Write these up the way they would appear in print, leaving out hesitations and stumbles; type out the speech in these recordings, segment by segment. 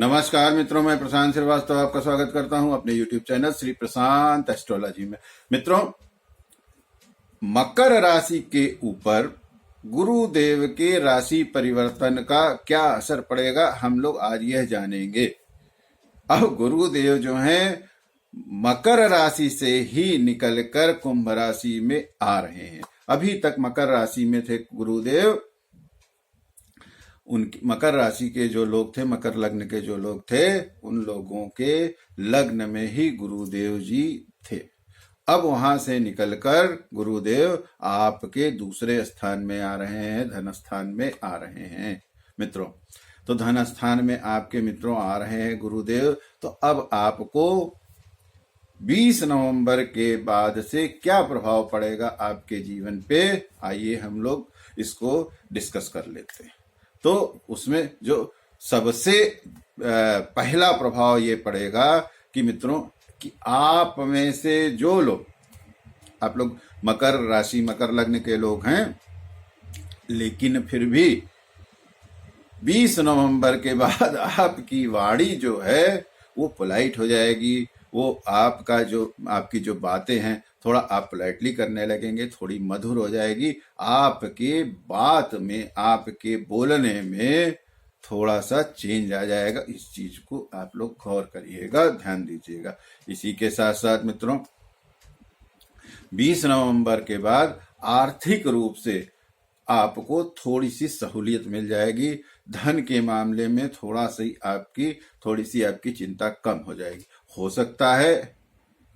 नमस्कार मित्रों, मैं प्रशांत श्रीवास्तव आपका स्वागत करता हूं अपने YouTube चैनल श्री प्रशांत एस्ट्रोलॉजी में। मित्रों, मकर राशि के ऊपर गुरुदेव के राशि परिवर्तन का क्या असर पड़ेगा, हम लोग आज यह जानेंगे। अब गुरुदेव जो हैं मकर राशि से ही निकलकर कुंभ राशि में आ रहे हैं। अभी तक मकर राशि में थे गुरुदेव। उनकी मकर राशि के जो लोग थे, मकर लग्न के जो लोग थे, उन लोगों के लग्न में ही गुरुदेव जी थे। अब वहां से निकलकर गुरुदेव आपके दूसरे स्थान में आ रहे हैं, धन स्थान में आ रहे हैं मित्रों। तो धन स्थान में आपके मित्रों आ रहे हैं गुरुदेव। तो अब आपको 20 नवंबर के बाद से क्या प्रभाव पड़ेगा आपके जीवन पे, आइए हम लोग इसको डिस्कस कर लेते हैं। तो उसमें जो सबसे पहला प्रभाव ये पड़ेगा कि मित्रों कि आप में से जो लोग, आप लोग मकर राशि मकर लग्न के लोग हैं, लेकिन फिर भी 20 नवंबर के बाद आपकी वाणी जो है वो पोलाइट हो जाएगी। वो आपकी जो बातें हैं थोड़ा आप पोलाइटली करने लगेंगे, थोड़ी मधुर हो जाएगी। आपके बात में, आपके बोलने में थोड़ा सा चेंज आ जाएगा। इस चीज को आप लोग गौर करिएगा, ध्यान दीजिएगा। इसी के साथ साथ मित्रों 20 नवंबर के बाद आर्थिक रूप से आपको थोड़ी सी सहूलियत मिल जाएगी। धन के मामले में थोड़ी सी आपकी चिंता कम हो जाएगी। हो सकता है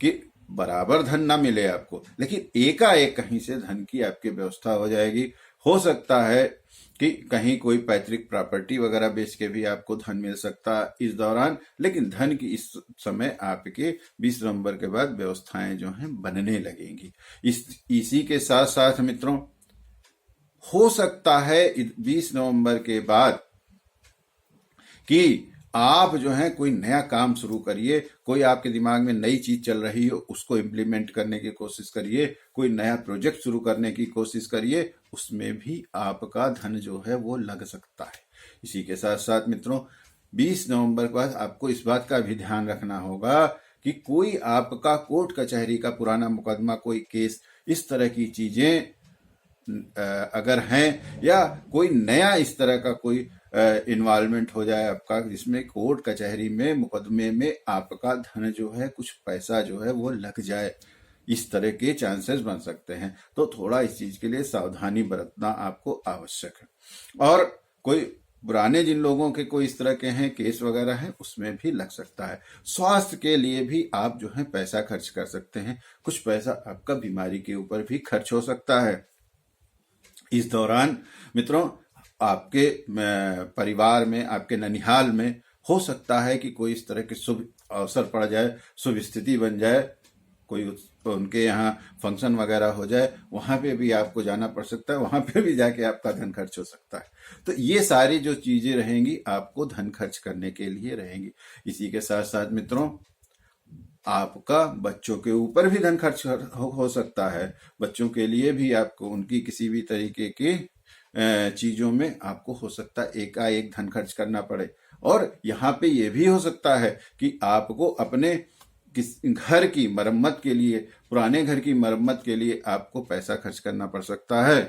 कि बराबर धन ना मिले आपको, लेकिन एकाएक कहीं से धन की आपकी व्यवस्था हो जाएगी। हो सकता है कि कहीं कोई पैतृक प्रॉपर्टी वगैरह बेच के भी आपको धन मिल सकता है इस दौरान। लेकिन धन की इस समय आपके 20 नवंबर के बाद व्यवस्थाएं जो हैं बनने लगेंगी। इसी के साथ साथ मित्रों हो सकता है 20 नवंबर के बाद कि आप जो है कोई नया काम शुरू करिए। कोई आपके दिमाग में नई चीज चल रही हो, उसको इम्प्लीमेंट करने की कोशिश करिए। कोई नया प्रोजेक्ट शुरू करने की कोशिश करिए, उसमें भी आपका धन जो है वो लग सकता है। इसी के साथ साथ मित्रों 20 नवंबर के बाद आपको इस बात का भी ध्यान रखना होगा कि कोई आपका कोर्ट कचहरी का पुराना मुकदमा, कोई केस, इस तरह की चीजें अगर हैं, या कोई नया इस तरह का कोई इन्वॉल्वमेंट हो जाए आपका, जिसमें कोर्ट कचहरी में, मुकदमे में आपका धन जो है, कुछ पैसा जो है वो लग जाए, इस तरह के चांसेस बन सकते हैं। तो थोड़ा इस चीज के लिए सावधानी बरतना आपको आवश्यक है। और कोई पुराने जिन लोगों के कोई इस तरह के हैं केस वगैरह हैं, उसमें भी लग सकता है। स्वास्थ्य के लिए भी आप जो है पैसा खर्च कर सकते हैं। कुछ पैसा आपका बीमारी के ऊपर भी खर्च हो सकता है इस दौरान। मित्रों आपके परिवार में, आपके ननिहाल में हो सकता है कि कोई इस तरह के शुभ अवसर पड़ जाए, शुभ स्थिति बन जाए, कोई उनके यहाँ फंक्शन वगैरह हो जाए, वहां पे भी आपको जाना पड़ सकता है। वहां पे भी जाके आपका धन खर्च हो सकता है। तो ये सारी जो चीजें रहेंगी आपको धन खर्च करने के लिए रहेंगी। इसी के साथ साथ मित्रों आपका बच्चों के ऊपर भी धन खर्च हो सकता है। बच्चों के लिए भी आपको उनकी किसी भी तरीके की चीजों में आपको हो सकता है एकाएक धन खर्च करना पड़े। और यहाँ पे ये भी हो सकता है कि आपको अपने घर की मरम्मत के लिए, पुराने घर की मरम्मत के लिए आपको पैसा खर्च करना पड़ सकता है।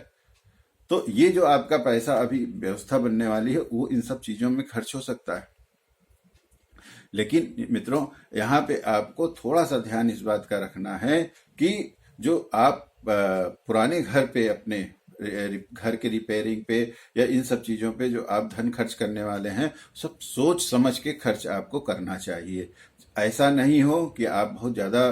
तो ये जो आपका पैसा अभी व्यवस्था बनने वाली है वो इन सब चीजों में खर्च हो सकता है। लेकिन मित्रों यहाँ पे आपको थोड़ा सा ध्यान इस बात का रखना है कि जो आप पुराने घर पे, अपने घर के रिपेयरिंग पे या इन सब चीजों पे जो आप धन खर्च करने वाले हैं, सब सोच समझ के खर्च आपको करना चाहिए। ऐसा नहीं हो कि आप बहुत ज्यादा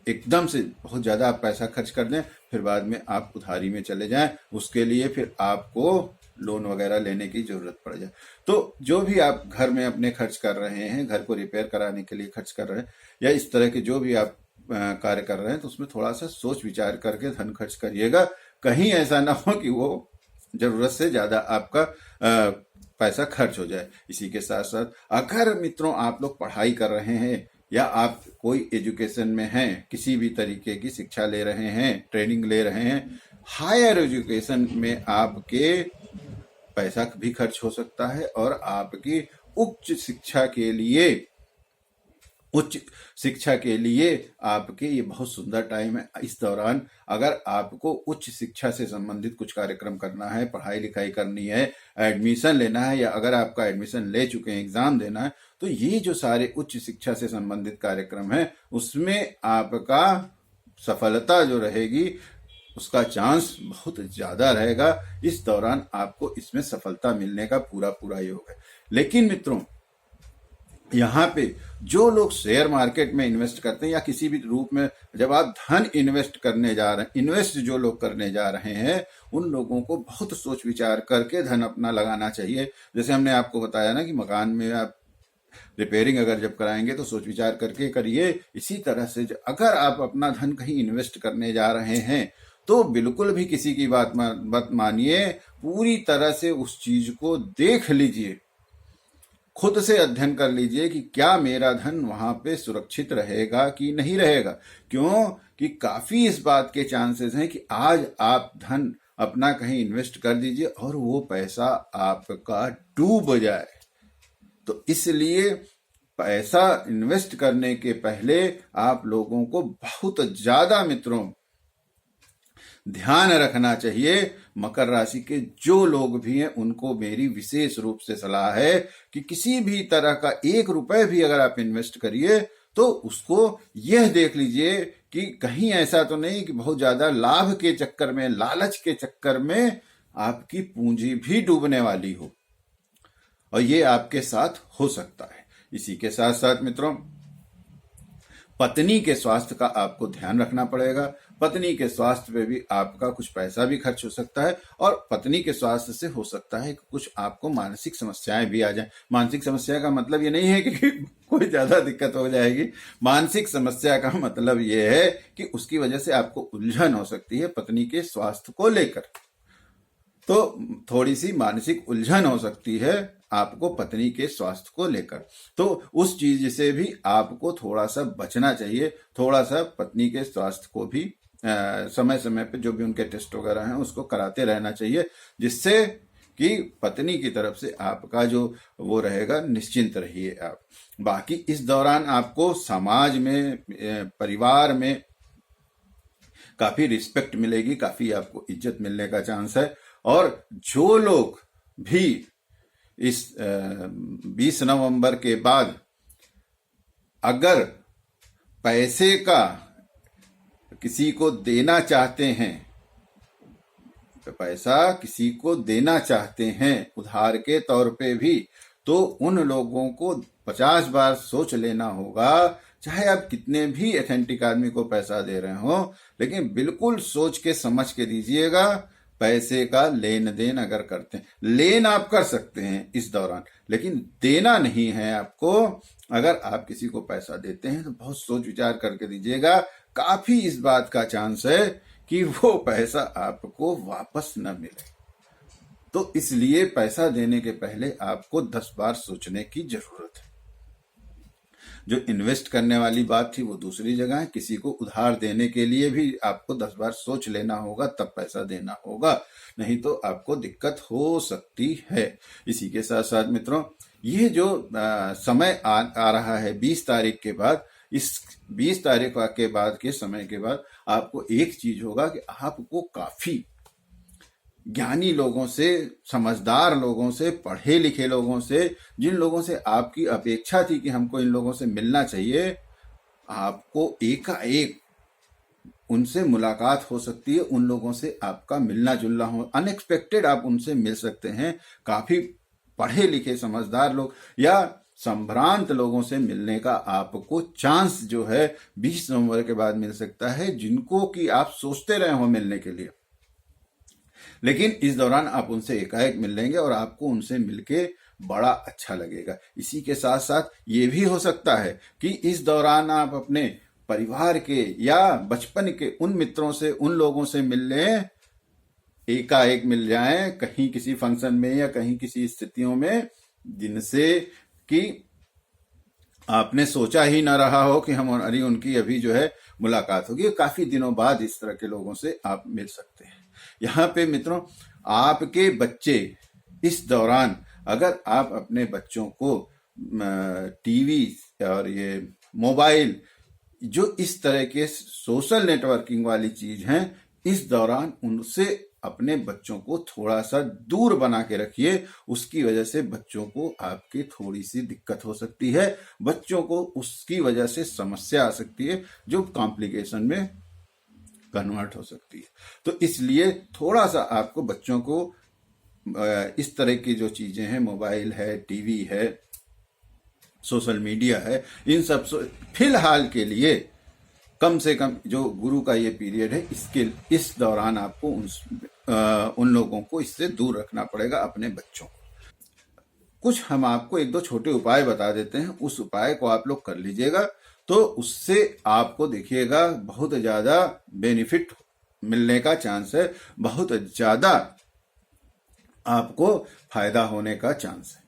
एकदम से बहुत ज्यादा आप पैसा खर्च कर दें, फिर बाद में आप उधारी में चले जाएं, उसके लिए फिर आपको लोन वगैरह लेने की जरूरत पड़ जाए। तो जो भी आप घर में अपने खर्च कर रहे हैं, घर को रिपेयर कराने के लिए खर्च कर रहे हैं, या इस तरह के जो भी आप कार्य कर रहे हैं, तो उसमें थोड़ा सा सोच विचार करके धन खर्च करिएगा। कहीं ऐसा ना हो कि वो जरूरत से ज्यादा आपका पैसा खर्च हो जाए। इसी के साथ साथ अगर मित्रों आप लोग पढ़ाई कर रहे हैं या आप कोई एजुकेशन में हैं, किसी भी तरीके की शिक्षा ले रहे हैं, ट्रेनिंग ले रहे हैं, हायर एजुकेशन में आपके पैसा भी खर्च हो सकता है और आपकी उच्च शिक्षा के लिए आपके ये बहुत सुंदर टाइम है। इस दौरान अगर आपको उच्च शिक्षा से संबंधित कुछ कार्यक्रम करना है, पढ़ाई लिखाई करनी है, एडमिशन लेना है, या अगर आपका एडमिशन ले चुके हैं, एग्जाम देना है, तो ये जो सारे उच्च शिक्षा से संबंधित कार्यक्रम है उसमें आपका सफलता जो रहेगी उसका चांस बहुत ज्यादा रहेगा। इस दौरान आपको इसमें सफलता मिलने का पूरा पूरा योग है। लेकिन मित्रों, यहाँ पे जो लोग शेयर मार्केट में इन्वेस्ट करते हैं या किसी भी रूप में जब आप धन इन्वेस्ट जो लोग करने जा रहे हैं, उन लोगों को बहुत सोच विचार करके धन अपना लगाना चाहिए। जैसे हमने आपको बताया ना कि मकान में आप रिपेयरिंग अगर जब कराएंगे तो सोच विचार करके करिए। इसी तरह से अगर आप अपना धन कहीं इन्वेस्ट करने जा रहे हैं तो बिल्कुल भी किसी की बात मत मानिए, पूरी तरह से उस चीज को देख लीजिए, खुद से अध्ययन कर लीजिए कि क्या मेरा धन वहां पे सुरक्षित रहेगा कि नहीं रहेगा। क्यों कि काफी इस बात के चांसेस हैं कि आज आप धन अपना कहीं इन्वेस्ट कर दीजिए और वो पैसा आपका डूब जाए। तो इसलिए पैसा इन्वेस्ट करने के पहले आप लोगों को बहुत ज्यादा मित्रों ध्यान रखना चाहिए। मकर राशि के जो लोग भी हैं उनको मेरी विशेष रूप से सलाह है कि किसी भी तरह का 1 रुपए भी अगर आप इन्वेस्ट करिए तो उसको यह देख लीजिए कि कहीं ऐसा तो नहीं कि बहुत ज्यादा लाभ के चक्कर में, लालच के चक्कर में आपकी पूंजी भी डूबने वाली हो, और ये आपके साथ हो सकता है। इसी के साथ साथ मित्रों, पत्नी के स्वास्थ्य का आपको ध्यान रखना पड़ेगा। पत्नी के स्वास्थ्य पे भी आपका कुछ पैसा भी खर्च हो सकता है, और पत्नी के स्वास्थ्य से हो सकता है कि कुछ आपको मानसिक समस्याएं भी आ जाएं। मानसिक समस्या का मतलब ये नहीं है कि कोई ज्यादा दिक्कत हो जाएगी। मानसिक समस्या का मतलब ये है कि उसकी वजह से आपको उलझन हो सकती है पत्नी के स्वास्थ्य को लेकर। तो थोड़ी सी मानसिक उलझन हो सकती है आपको पत्नी के स्वास्थ्य को लेकर, तो उस चीज से भी आपको थोड़ा सा बचना चाहिए। थोड़ा सा पत्नी के स्वास्थ्य को भी समय समय पे जो भी उनके टेस्ट वगैरह हैं उसको कराते रहना चाहिए, जिससे कि पत्नी की तरफ से आपका जो वो रहेगा, निश्चिंत रहिए आप। बाकी इस दौरान आपको समाज में, परिवार में काफी रिस्पेक्ट मिलेगी, काफी आपको इज्जत मिलने का चांस है। और जो लोग भी इस 20 नवंबर के बाद अगर पैसे का किसी को देना चाहते हैं, पैसा किसी को देना चाहते हैं उधार के तौर पे भी, तो उन लोगों को 50 बार सोच लेना होगा। चाहे आप कितने भी ऑथेंटिक आदमी को पैसा दे रहे हो, लेकिन बिल्कुल सोच के समझ के दीजिएगा। पैसे का लेन देन अगर करते हैं, लेन आप कर सकते हैं इस दौरान, लेकिन देना नहीं है आपको। अगर आप किसी को पैसा देते हैं तो बहुत सोच विचार करके दीजिएगा। काफी इस बात का चांस है कि वो पैसा आपको वापस न मिले। तो इसलिए पैसा देने के पहले आपको 10 बार सोचने की जरूरत है। जो इन्वेस्ट करने वाली बात थी वो दूसरी जगह है। किसी को उधार देने के लिए भी आपको 10 बार सोच लेना होगा, तब पैसा देना होगा, नहीं तो आपको दिक्कत हो सकती है। इसी के साथ साथ मित्रों, ये जो समय आ रहा है 20 तारीख के बाद, इस 20 तारीख के बाद के समय के बाद आपको एक चीज होगा कि आपको काफी ज्ञानी लोगों से, समझदार लोगों से, पढ़े लिखे लोगों से, जिन लोगों से आपकी अपेक्षा थी कि हमको इन लोगों से मिलना चाहिए, आपको एकाएक उनसे मुलाकात हो सकती है। उन लोगों से आपका मिलना जुलना हो, अनएक्सपेक्टेड आप उनसे मिल सकते हैं। काफी पढ़े लिखे समझदार लोग या संभ्रांत लोगों से मिलने का आपको चांस जो है 20 नवंबर के बाद मिल सकता है, जिनको कि आप सोचते रहे हो मिलने के लिए, लेकिन इस दौरान आप उनसे एकाएक मिल लेंगे और आपको उनसे मिलके बड़ा अच्छा लगेगा। इसी के साथ साथ ये भी हो सकता है कि इस दौरान आप अपने परिवार के या बचपन के उन मित्रों से, उन लोगों से मिल लें, एकाएक मिल जाएं कहीं किसी फंक्शन में या कहीं किसी स्थितियों में, जिनसे कि आपने सोचा ही ना रहा हो कि हमारी उनकी अभी जो है मुलाकात होगी। काफी दिनों बाद इस तरह के लोगों से आप मिल सकते हैं। यहाँ पे मित्रों, आपके बच्चे इस दौरान अगर आप अपने बच्चों को टीवी और ये मोबाइल, जो इस तरह के सोशल नेटवर्किंग वाली चीज हैं, इस दौरान उनसे अपने बच्चों को थोड़ा सा दूर बना के रखिए। उसकी वजह से बच्चों को आपकी थोड़ी सी दिक्कत हो सकती है, बच्चों को उसकी वजह से समस्या आ सकती है जो कॉम्प्लिकेशन में कन्वर्ट हो सकती है। तो इसलिए थोड़ा सा आपको बच्चों को इस तरह की जो चीजें हैं, मोबाइल है, टीवी है, सोशल मीडिया है, इन सब फिलहाल के लिए कम से कम जो गुरु का ये पीरियड है, इस दौरान आपको उन लोगों को इससे दूर रखना पड़ेगा, अपने बच्चों को। कुछ हम आपको एक दो छोटे उपाय बता देते हैं, उस उपाय को आप लोग कर लीजिएगा, तो उससे आपको देखिएगा बहुत ज्यादा बेनिफिट मिलने का चांस है, बहुत ज्यादा आपको फायदा होने का चांस है।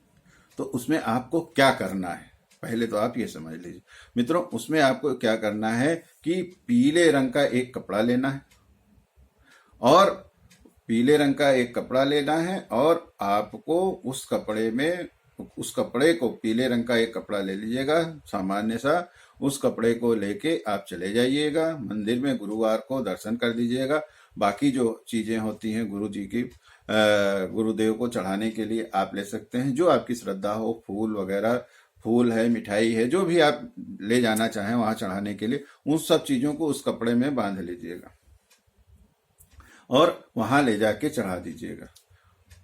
तो उसमें आपको क्या करना है, पहले तो आप ये समझ लीजिए मित्रों। उसमें आपको क्या करना है कि पीले रंग का एक कपड़ा लेना है, और पीले रंग का एक कपड़ा लेना है, और आपको उस कपड़े को पीले रंग का एक कपड़ा ले लीजिएगा सामान्य सा। उस कपड़े को लेके आप चले जाइएगा मंदिर में, गुरुवार को दर्शन कर दीजिएगा। बाकी जो चीजें होती हैं गुरु जी की, गुरुदेव को चढ़ाने के लिए आप ले सकते हैं, जो आपकी श्रद्धा हो, फूल वगैरह, फूल है, मिठाई है, जो भी आप ले जाना चाहें वहां चढ़ाने के लिए, उन सब चीजों को उस कपड़े में बांध लीजिएगा और वहां ले जाके चढ़ा दीजिएगा।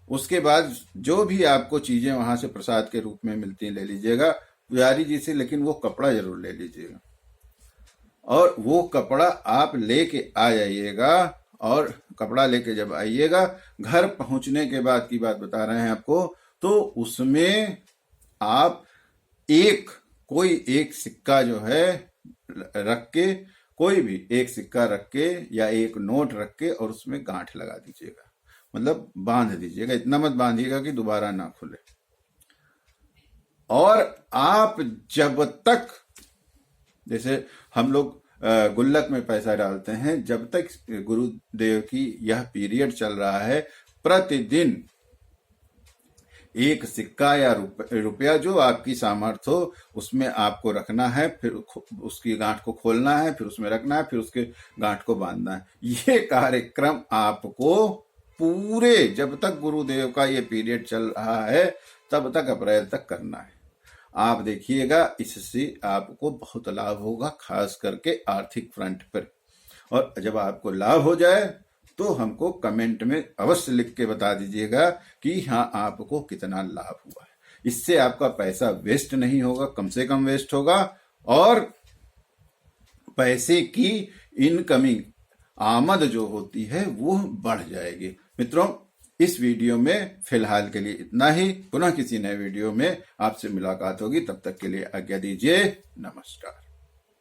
उसके बाद जो भी आपको चीजें वहां से प्रसाद के रूप में मिलती हैं ले लीजिएगा पुजारी जी से, लेकिन वो कपड़ा जरूर ले लीजिएगा। और वो कपड़ा आप लेके आ जाइएगा, और कपड़ा लेके जब आइएगा, घर पहुंचने के बाद की बात बता रहे हैं आपको, तो उसमें आप कोई एक सिक्का जो है रख के, कोई भी एक सिक्का रख के या एक नोट रख के, और उसमें गांठ लगा दीजिएगा, मतलब बांध दीजिएगा। इतना मत बांधिएगा कि दोबारा ना खुले। और आप जब तक, जैसे हम लोग गुल्लक में पैसा डालते हैं, जब तक गुरुदेव की यह पीरियड चल रहा है, प्रतिदिन एक सिक्का या रुपया जो आपकी सामर्थ्य हो उसमें आपको रखना है, फिर उसकी गांठ को खोलना है, फिर उसमें रखना है, फिर उसके गांठ को बांधना है। ये कार्यक्रम आपको पूरे, जब तक गुरुदेव का ये पीरियड चल रहा है तब तक, अप्रैल तक करना है। आप देखिएगा इससे आपको बहुत लाभ होगा, खास करके आर्थिक फ्रंट पर। और जब आपको लाभ हो जाए तो हमको कमेंट में अवश्य लिख के बता दीजिएगा कि हाँ आपको कितना लाभ हुआ है। इससे आपका पैसा वेस्ट नहीं होगा, कम से कम वेस्ट होगा, और पैसे की इनकमिंग, आमद जो होती है वो बढ़ जाएगी। मित्रों, इस वीडियो में फिलहाल के लिए इतना ही। पुनः किसी नए वीडियो में आपसे मुलाकात होगी, तब तक के लिए आज्ञा दीजिए। नमस्कार।